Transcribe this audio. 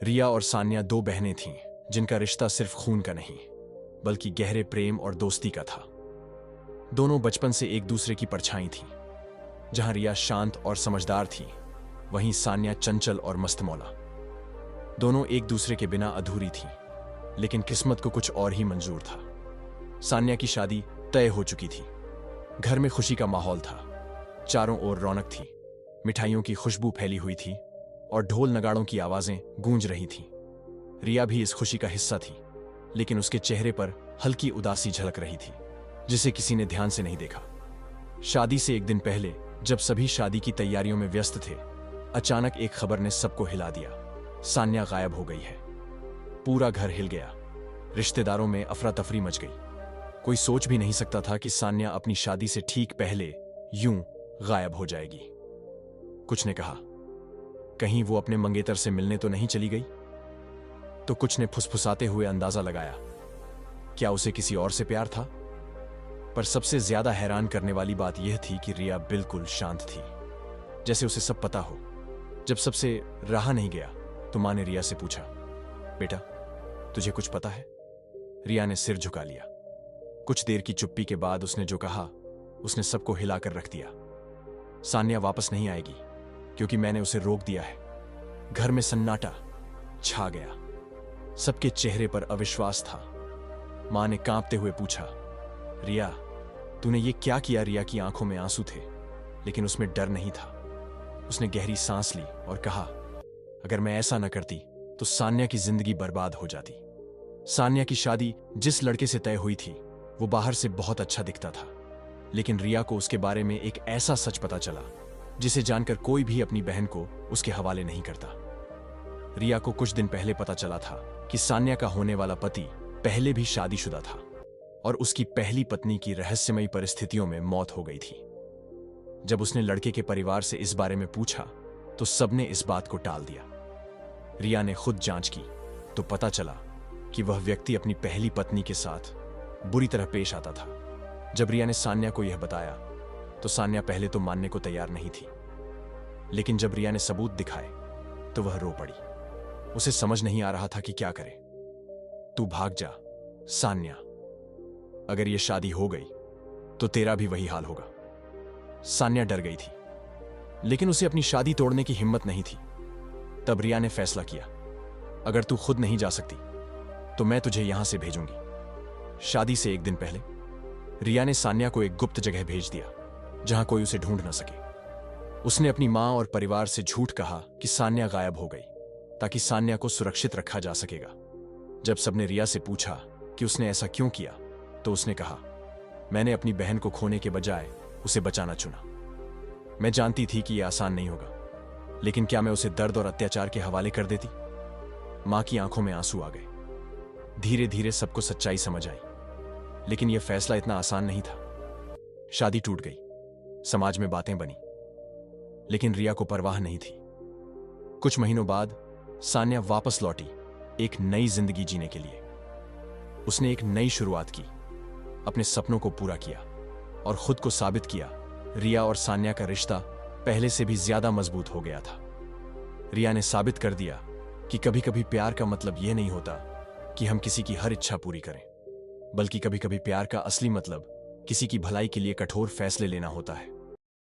रिया और सान्या दो बहनें थीं जिनका रिश्ता सिर्फ खून का नहीं बल्कि गहरे प्रेम और दोस्ती का था। दोनों बचपन से एक दूसरे की परछाई थीं। जहां रिया शांत और समझदार थी, वहीं सान्या चंचल और मस्तमौला। दोनों एक दूसरे के बिना अधूरी थीं, लेकिन किस्मत को कुछ और ही मंजूर था। सान्या की शादी तय हो चुकी थी। घर में खुशी का माहौल था। चारों ओर रौनक थी, मिठाइयों की खुशबू फैली हुई थी और ढोल नगाड़ों की आवाजें गूंज रही थीं। रिया भी इस खुशी का हिस्सा थी, लेकिन उसके चेहरे पर हल्की उदासी झलक रही थी, जिसे किसी ने ध्यान से नहीं देखा। शादी से एक दिन पहले, जब सभी शादी की तैयारियों में व्यस्त थे, अचानक एक खबर ने सबको हिला दिया। सान्या गायब हो गई है। पूरा घर हिल गया। रिश्तेदारों में अफरा तफरी मच गई। कोई सोच भी नहीं सकता था कि सान्या अपनी शादी से ठीक पहले यूं गायब हो जाएगी। कुछ ने कहा, कहीं वो अपने मंगेतर से मिलने तो नहीं चली गई? तो कुछ ने फुसफुसाते हुए अंदाजा लगाया, क्या उसे किसी और से प्यार था? पर सबसे ज्यादा हैरान करने वाली बात यह थी कि रिया बिल्कुल शांत थी, जैसे उसे सब पता हो। जब सबसे रहा नहीं गया, तो मां ने रिया से पूछा, बेटा, तुझे कुछ पता है? रिया ने सिर झुका लिया। कुछ देर की चुप्पी के बाद उसने जो कहा, उसने सबको हिलाकर रख दिया। सान्या वापस नहीं आएगी, क्योंकि मैंने उसे रोक दिया है। घर में सन्नाटा छा गया। सबके चेहरे पर अविश्वास था। मां ने कांपते हुए पूछा, रिया, तूने ये क्या किया? रिया की आंखों में आंसू थे, लेकिन उसमें डर नहीं था। उसने गहरी सांस ली और कहा, अगर मैं ऐसा न करती तो सान्या की जिंदगी बर्बाद हो जाती। सान्या की शादी जिस लड़के से तय हुई थी, वो बाहर से बहुत अच्छा दिखता था, लेकिन रिया को उसके बारे में एक ऐसा सच पता चला जिसे जानकर कोई भी अपनी बहन को उसके हवाले नहीं करता। रिया को कुछ दिन पहले पता चला था कि सान्या का होने वाला पति पहले भी शादीशुदा था और उसकी पहली पत्नी की रहस्यमयी परिस्थितियों में मौत हो गई थी। जब उसने लड़के के परिवार से इस बारे में पूछा, तो सबने इस बात को टाल दिया। रिया ने खुद जांच की, तो पता चला कि वह व्यक्ति अपनी पहली पत्नी के साथ बुरी तरह पेश आता था। जब रिया ने सान्या को यह बताया, तो सान्या पहले तो मानने को तैयार नहीं थी, लेकिन जब रिया ने सबूत दिखाए, तो वह रो पड़ी। उसे समझ नहीं आ रहा था कि क्या करे। तू भाग जा, सान्या। अगर यह शादी हो गई, तो तेरा भी वही हाल होगा। सान्या डर गई थी, लेकिन उसे अपनी शादी तोड़ने की हिम्मत नहीं थी। तब रिया ने फैसला किया, अगर तू खुद नहीं जा सकती, तो मैं तुझे यहां से भेजूंगी। शादी से एक दिन पहले रिया ने सान्या को एक गुप्त जगह भेज दिया, जहां कोई उसे ढूंढ न सके। उसने अपनी मां और परिवार से झूठ कहा कि सान्या गायब हो गई, ताकि सान्या को सुरक्षित रखा जा सकेगा। जब सबने रिया से पूछा कि उसने ऐसा क्यों किया, तो उसने कहा, मैंने अपनी बहन को खोने के बजाय उसे बचाना चुना। मैं जानती थी कि यह आसान नहीं होगा, लेकिन क्या मैं उसे दर्द और अत्याचार के हवाले कर देती? मां की आंखों में आंसू आ गए। धीरे धीरे सबको सच्चाई समझ आई, लेकिन यह फैसला इतना आसान नहीं था। शादी टूट गई, समाज में बातें बनी, लेकिन रिया को परवाह नहीं थी। कुछ महीनों बाद सान्या वापस लौटी, एक नई जिंदगी जीने के लिए। उसने एक नई शुरुआत की, अपने सपनों को पूरा किया और खुद को साबित किया। रिया और सान्या का रिश्ता पहले से भी ज्यादा मजबूत हो गया था। रिया ने साबित कर दिया कि कभी कभी प्यार का मतलब यह नहीं होता कि हम किसी की हर इच्छा पूरी करें, बल्कि कभी कभी प्यार का असली मतलब किसी की भलाई के लिए कठोर फैसले लेना होता है।